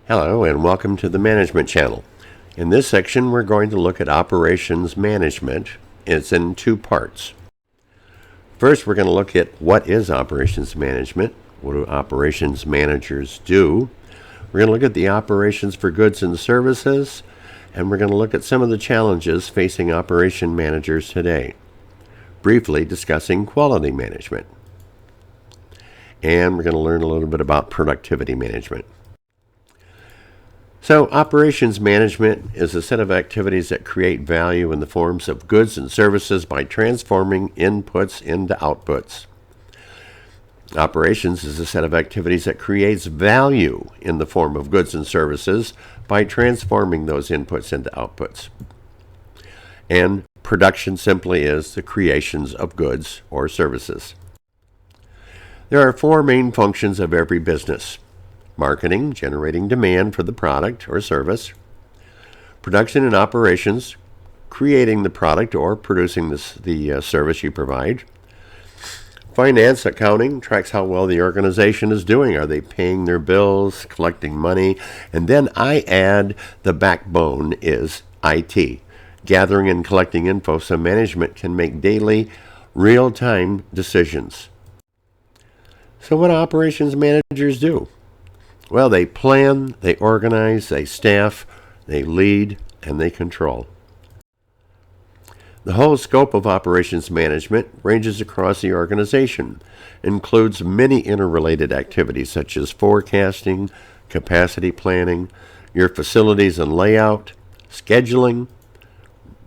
Hello and welcome to the Management Channel. In this section we're going to look at operations management. It's in two parts. First we're going to look at what is operations management, what do operations managers do. We're going to look at the operations for goods and services, and we're going to look at some of the challenges facing operation managers today. Briefly discussing quality management. And we're going to learn a little bit about productivity management. So, operations management is a set of activities that create value in the forms of goods and services by transforming inputs into outputs. Operations is a set of activities that creates value in the form of goods and services by transforming those inputs into outputs. And production simply is the creations of goods or services. There are four main functions of every business. Marketing, generating demand for the product or service. Production and operations, creating the product or producing the service you provide. Finance, accounting, tracks how well the organization is doing. Are they paying their bills, collecting money? And then I add the backbone is IT, gathering and collecting info so management can make daily, real-time decisions. So what do operations managers do? Well, they plan, they organize, they staff, they lead, and they control. The whole scope of operations management ranges across the organization, includes many interrelated activities such as forecasting, capacity planning, your facilities and layout, scheduling,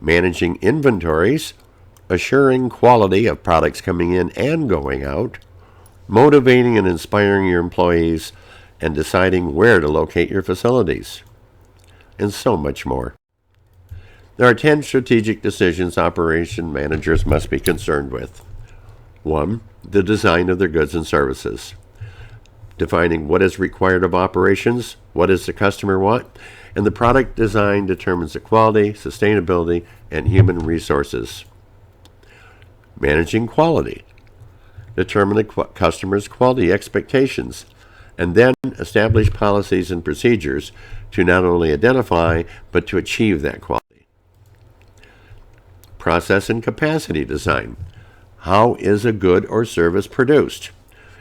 managing inventories, assuring quality of products coming in and going out, motivating and inspiring your employees, and deciding where to locate your facilities, and so much more. There are 10 strategic decisions operation managers must be concerned with. 1. The design of their goods and services. Defining what is required of operations, what does the customer want, and the product design determines the quality, sustainability, and human resources. Managing quality. Determine the customer's quality expectations, and then establish policies and procedures to not only identify, but to achieve that quality. Process and capacity design. How is a good or service produced?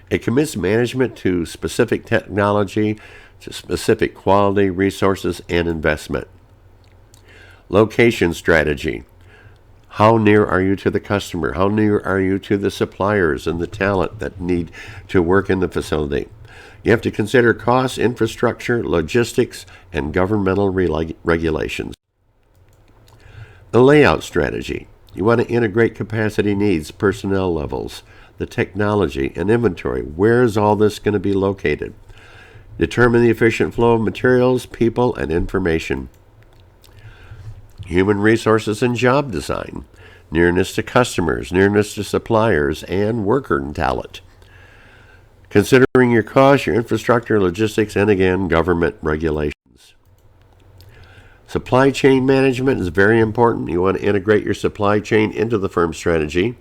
It commits management to specific technology, to specific quality, resources, and investment. Location strategy. How near are you to the customer? How near are you to the suppliers and the talent that need to work in the facility? You have to consider costs, infrastructure, logistics, and governmental regulations. The layout strategy. You want to integrate capacity needs, personnel levels, the technology, and inventory. Where is all this going to be located? Determine the efficient flow of materials, people, and information. Human resources and job design. Nearness to customers, nearness to suppliers, and worker talent. Considering your costs, your infrastructure, logistics, and again, government regulations. Supply chain management is very important. You want to integrate your supply chain into the firm's strategy,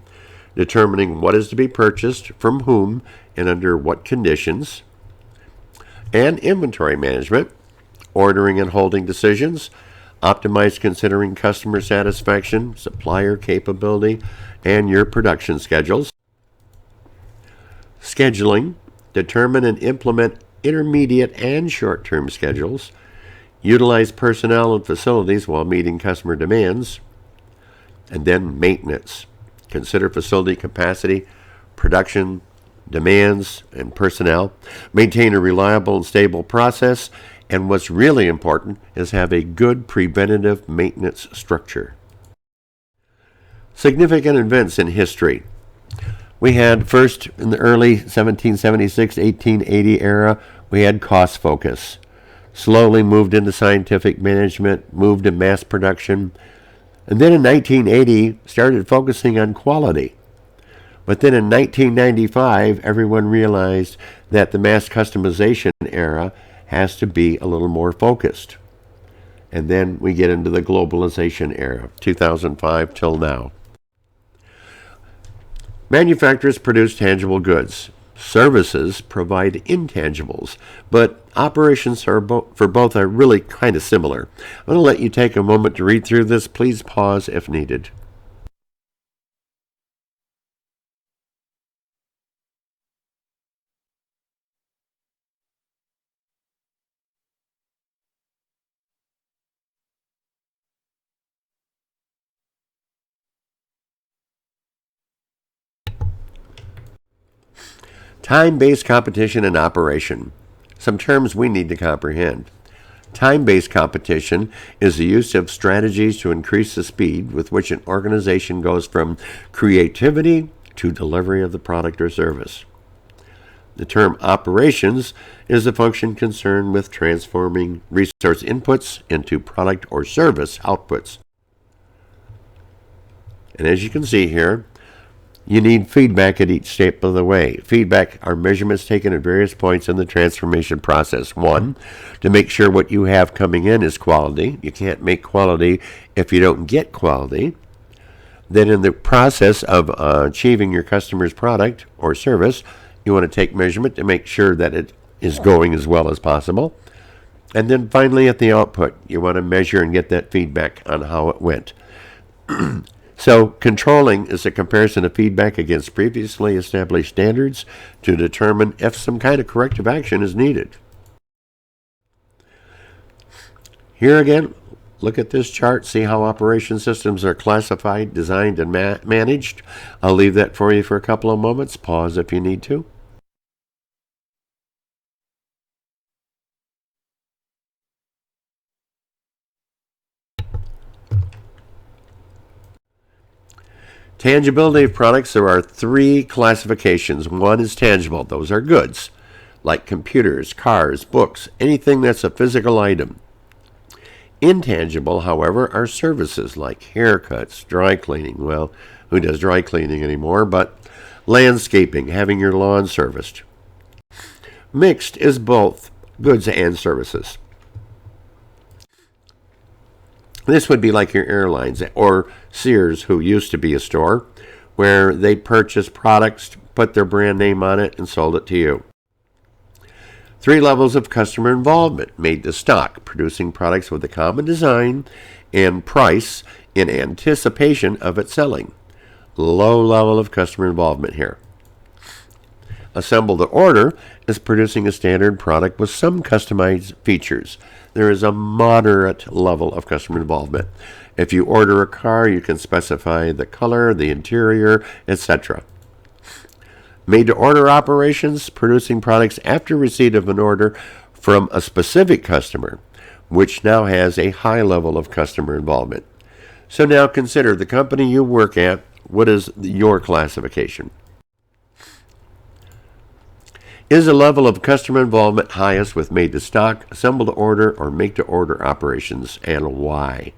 determining what is to be purchased, from whom, and under what conditions. And inventory management, ordering and holding decisions, optimize considering customer satisfaction, supplier capability, and your production schedules. Scheduling, determine and implement intermediate and short-term schedules, utilize personnel and facilities while meeting customer demands, and then maintenance. Consider facility capacity, production, demands, and personnel. Maintain a reliable and stable process, and what's really important is have a good preventative maintenance structure. Significant events in history. We had first in the early 1776, 1880 era, we had cost focus. Slowly moved into scientific management, moved to mass production, and then in 1980 started focusing on quality. But then in 1995, everyone realized that the mass customization era has to be a little more focused. And then we get into the globalization era, 2005 till now. Manufacturers produce tangible goods. Services provide intangibles, but operations for both are really kind of similar. I'm going to let you take a moment to read through this. Please pause if needed. Time-based competition and operation. Some terms we need to comprehend. Time-based competition is the use of strategies to increase the speed with which an organization goes from creativity to delivery of the product or service. The term operations is the function concerned with transforming resource inputs into product or service outputs. And as you can see here, you need feedback at each step of the way. Feedback are measurements taken at various points in the transformation process. One, to make sure what you have coming in is quality. You can't make quality if you don't get quality. Then in the process of achieving your customer's product or service, you want to take measurement to make sure that it is going as well as possible. And then finally at the output, you want to measure and get that feedback on how it went. So controlling is a comparison of feedback against previously established standards to determine if some kind of corrective action is needed. Here again, look at this chart, see how operation systems are classified, designed, and managed. I'll leave that for you for a couple of moments. Pause if you need to. Tangibility of products, there are three classifications. One is tangible. Those are goods, like computers, cars, books, anything that's a physical item. Intangible, however, are services like haircuts, dry cleaning. Well, who does dry cleaning anymore? But landscaping, having your lawn serviced. Mixed is both goods and services. This would be like your airlines or Sears, who used to be a store, where they purchased products, put their brand name on it, and sold it to you. Three levels of customer involvement: made to stock, producing products with a common design and price in anticipation of its selling. Low level of customer involvement here. Assemble to order is producing a standard product with some customized features. There is a moderate level of customer involvement. If you order a car, you can specify the color, the interior, etc. Made-to-order operations, producing products after receipt of an order from a specific customer, which now has a high level of customer involvement. So now consider the company you work at. What is your classification? Is the level of customer involvement highest with made-to-stock, assemble-to-order, or make-to-order operations, and why?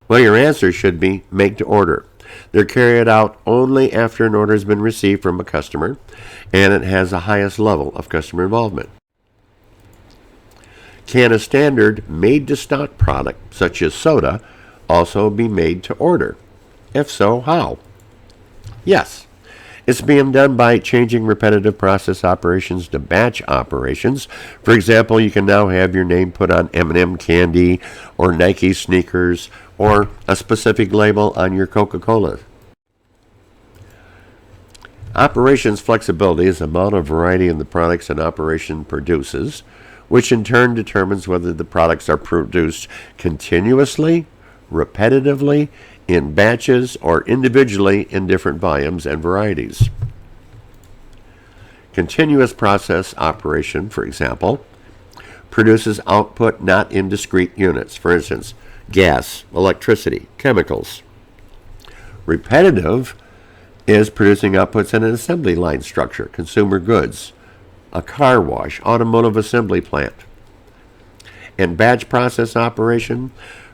Well, your answer should be make-to-order. They're carried out only after an order has been received from a customer, and it has the highest level of customer involvement. Can a standard made-to-stock product, such as soda, also be made to order? If so, how? Yes. It's being done by changing repetitive process operations to batch operations. For example, you can now have your name put on M&M candy or Nike sneakers or a specific label on your Coca-Cola. Operations flexibility is the amount of variety in the products an operation produces, which in turn determines whether the products are produced continuously, repetitively, in batches, or individually in different volumes and varieties. Continuous process operation, for example, produces output not in discrete units. For instance, gas, electricity, chemicals. Repetitive is producing outputs in an assembly line structure, consumer goods, a car wash, automotive assembly plant. And batch process operation,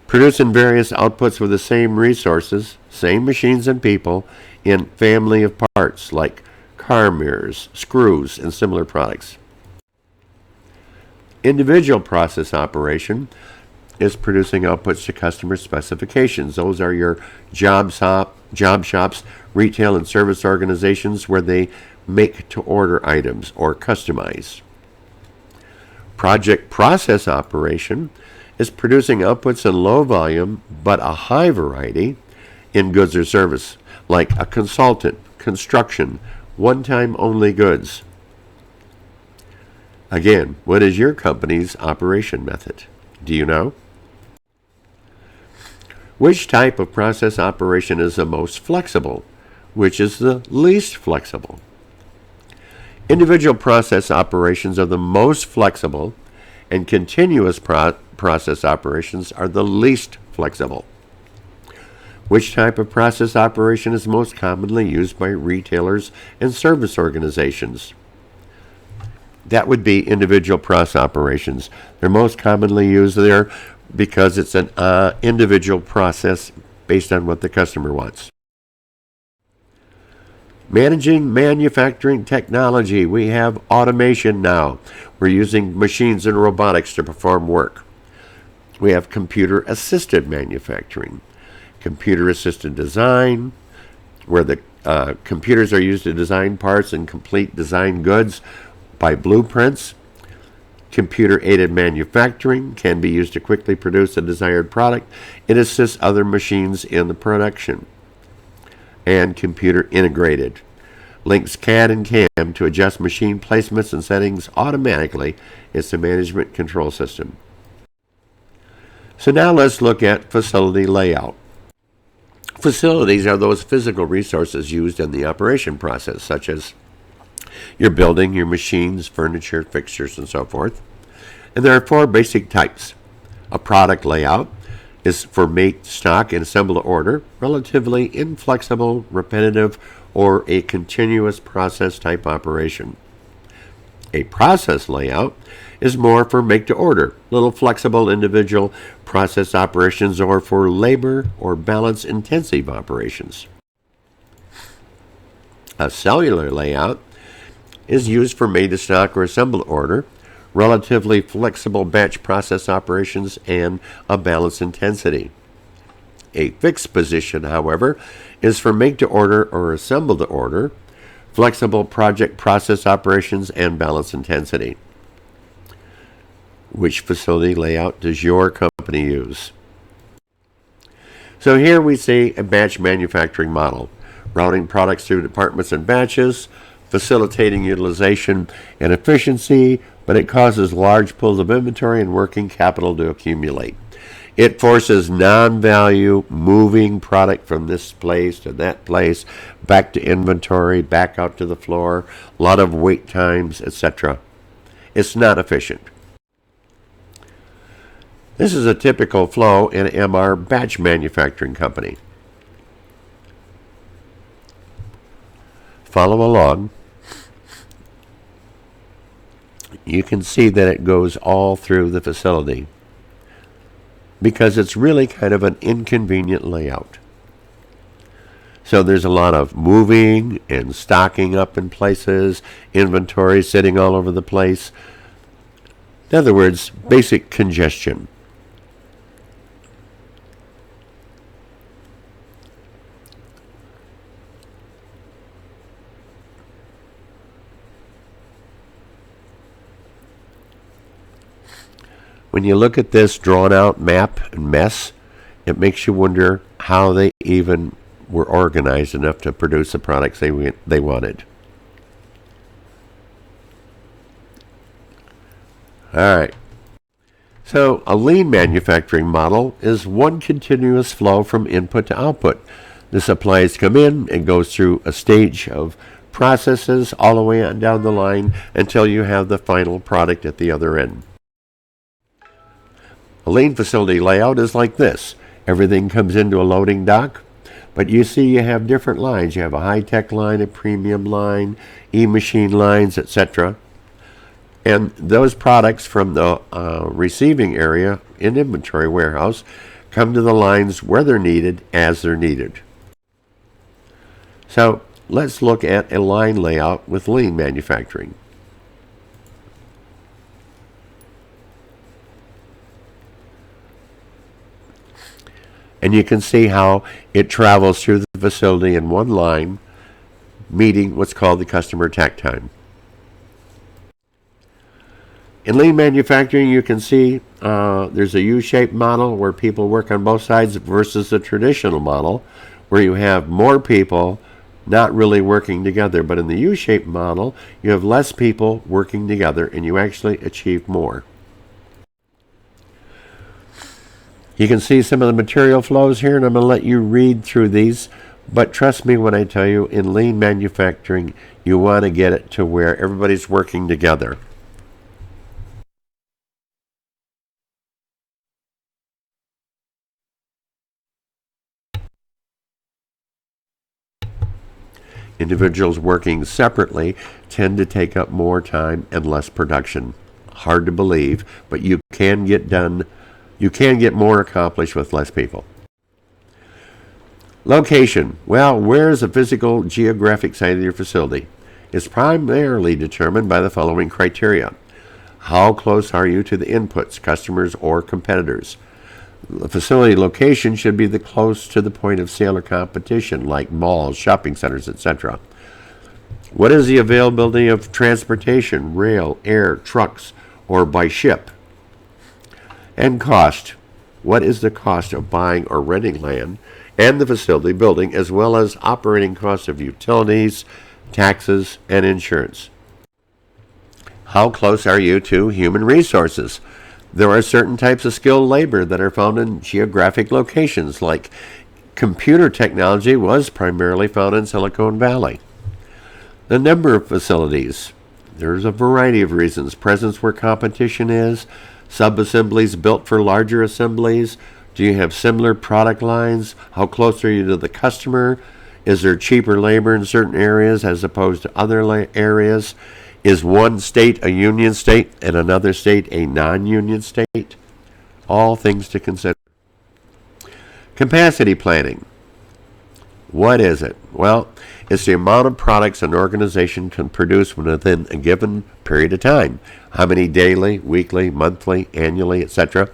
producing various outputs with the same resources, same machines and people, in family of parts like car mirrors, screws, and similar products. Individual process operation is producing outputs to customer specifications. Those are your job shops, retail and service organizations where they make to order items or customize. Project process operation is producing outputs in low volume but a high variety in goods or service, like a consultant, construction, one-time only goods. Again, what is your company's operation method? Do you know? Which type of process operation is the most flexible? Which is the least flexible? Individual process operations are the most flexible, and continuous process operations are the least flexible. Which type of process operation is most commonly used by retailers and service organizations? That would be individual process operations. They're most commonly used there because it's an individual process based on what the customer wants. Managing manufacturing technology. We have automation now. We're using machines and robotics to perform work. We have computer-assisted manufacturing, computer-assisted design, where the computers are used to design parts and complete design goods by blueprints. Computer-aided manufacturing can be used to quickly produce a desired product. It assists other machines in the production. And computer-integrated links CAD and CAM to adjust machine placements and settings automatically. It's a management control system. So now let's look at facility layout. Facilities are those physical resources used in the operation process, such as your building, your machines, furniture, fixtures, and so forth. And there are four basic types. A product layout is for make, stock, and assemble to order, relatively inflexible, repetitive, or a continuous process type operation. A process layout is more for make to order, little flexible individual process operations, or for labor or balance intensive operations. A cellular layout is used for made to stock or assemble to order, relatively flexible batch process operations, and a balance intensity. A fixed position, however, is for make to order or assemble to order, flexible project process operations, and balance intensity. Which facility layout does your company use? So here we see a batch manufacturing model, routing products through departments and batches, facilitating utilization and efficiency, but it causes large pools of inventory and working capital to accumulate. It forces non-value moving product from this place to that place, back to inventory, back out to the floor, a lot of wait times, etc. It's not efficient. This is a typical flow in an MR batch manufacturing company. Follow along. You can see that it goes all through the facility because it's really kind of an inconvenient layout. So there's a lot of moving and stocking up in places, inventory sitting all over the place. In other words, basic congestion. When you look at this drawn out map and mess, it makes you wonder how they even were organized enough to produce the products they wanted. All right. So a lean manufacturing model is one continuous flow from input to output. The supplies come in and goes through a stage of processes all the way on down the line until you have the final product at the other end. A lean facility layout is like this. Everything comes into a loading dock, but you see you have different lines. You have a high-tech line, a premium line, e-machine lines, etc. And those products from the receiving area in inventory warehouse come to the lines where they're needed as they're needed. So let's look at a line layout with lean manufacturing. And you can see how it travels through the facility in one line, meeting what's called the customer takt time. In lean manufacturing, you can see there's a U-shaped model where people work on both sides versus the traditional model where you have more people not really working together. But in the U-shaped model, you have less people working together and you actually achieve more. You can see some of the material flows here, and I'm going to let you read through these. But trust me when I tell you, in lean manufacturing, you want to get it to where everybody's working together. Individuals working separately tend to take up more time and less production. Hard to believe, but you can get more accomplished with less people. Location. Well, where is the physical geographic site of your facility? It's primarily determined by the following criteria. How close are you to the inputs, customers, or competitors? The facility location should be close to the point of sale or competition, like malls, shopping centers, etc. What is the availability of transportation, rail, air, trucks, or by ship? And cost. What is the cost of buying or renting land and the facility building, as well as operating costs of utilities, taxes, and insurance? How close are you to human resources? There are certain types of skilled labor that are found in geographic locations, like computer technology was primarily found in Silicon Valley. The number of facilities. There's a variety of reasons. Presence where competition is, sub-assemblies built for larger assemblies. Do you have similar product lines? How close are you to the customer? Is there cheaper labor in certain areas as opposed to other areas? Is one state a union state and another state a non-union state? All things to consider. Capacity planning. What is it? Well, it's the amount of products an organization can produce within a given period of time. How many daily, weekly, monthly, annually, etc.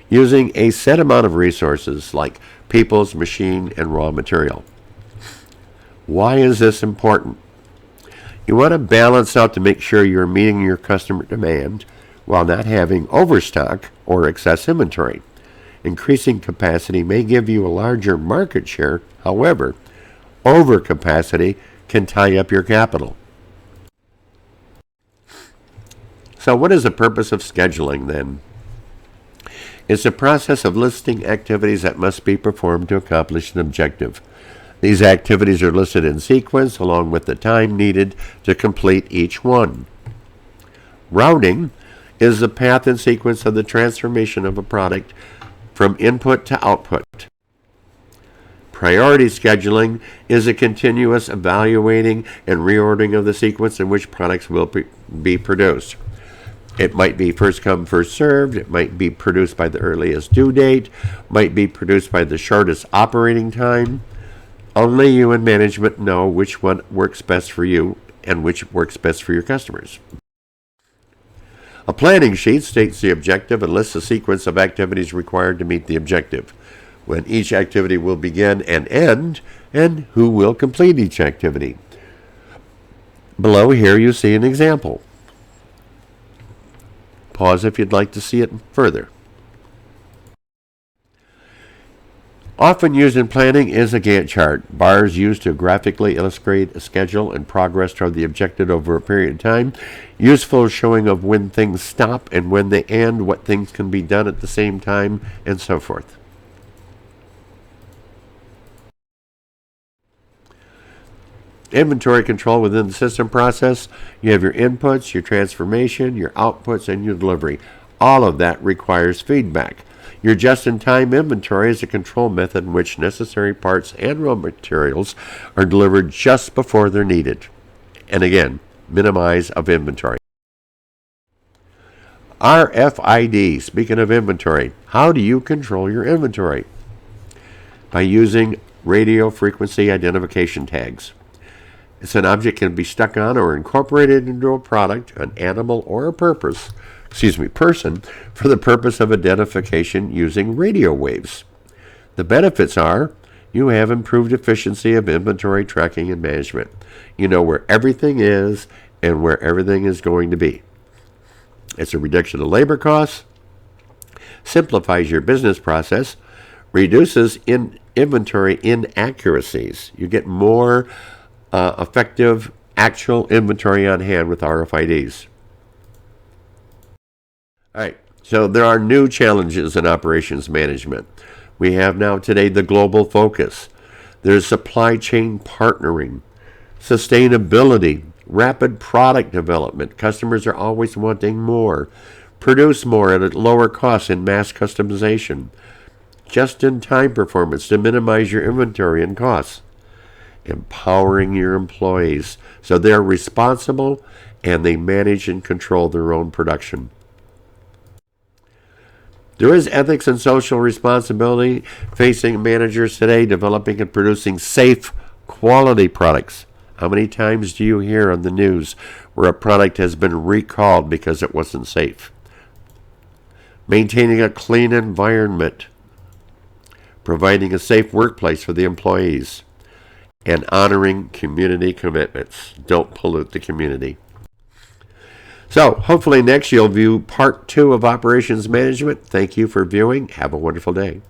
Using a set amount of resources like people's, machine, and raw material. Why is this important? You want to balance out to make sure you're meeting your customer demand while not having overstock or excess inventory. Increasing capacity may give you a larger market share. However, overcapacity can tie up your capital. So what is the purpose of scheduling then? It's a process of listing activities that must be performed to accomplish an objective. These activities are listed in sequence along with the time needed to complete each one. Routing is the path and sequence of the transformation of a product from input to output. Priority scheduling is a continuous evaluating and reordering of the sequence in which products will be produced. It might be first come, first served. It might be produced by the earliest due date. Might be produced by the shortest operating time. Only you and management know which one works best for you and which works best for your customers. A planning sheet states the objective and lists the sequence of activities required to meet the objective, when each activity will begin and end, and who will complete each activity. Below here you see an example. Pause if you'd like to see it further. Often used in planning is a Gantt chart. Bars used to graphically illustrate a schedule and progress toward the objective over a period of time. Useful showing of when things stop and when they end, what things can be done at the same time, and so forth. Inventory control within the system process. You have your inputs, your transformation, your outputs, and your delivery. All of that requires feedback. Your just-in-time inventory is a control method in which necessary parts and raw materials are delivered just before they're needed. And again, minimize of inventory. RFID, speaking of inventory, how do you control your inventory? By using radio frequency identification tags. It's an object can be stuck on or incorporated into a product, an animal, or a person for the purpose of identification using radio waves. The benefits are you have improved efficiency of inventory tracking and management. You know where everything is and where everything is going to be. It's a reduction of labor costs, simplifies your business process, reduces inventory inaccuracies. You get more effective actual inventory on hand with RFIDs. All right, so there are new challenges in operations management. We have now today the global focus. There's supply chain partnering, sustainability, rapid product development. Customers are always wanting more. Produce more at a lower cost in mass customization. Just-in-time performance to minimize your inventory and costs. Empowering your employees so they're responsible and they manage and control their own production. There is ethics and social responsibility facing managers today, developing and producing safe, quality products. How many times do you hear on the news where a product has been recalled because it wasn't safe? Maintaining a clean environment, providing a safe workplace for the employees, and honoring community commitments. Don't pollute the community. So, hopefully next you'll view part 2 of Operations Management. Thank you for viewing. Have a wonderful day.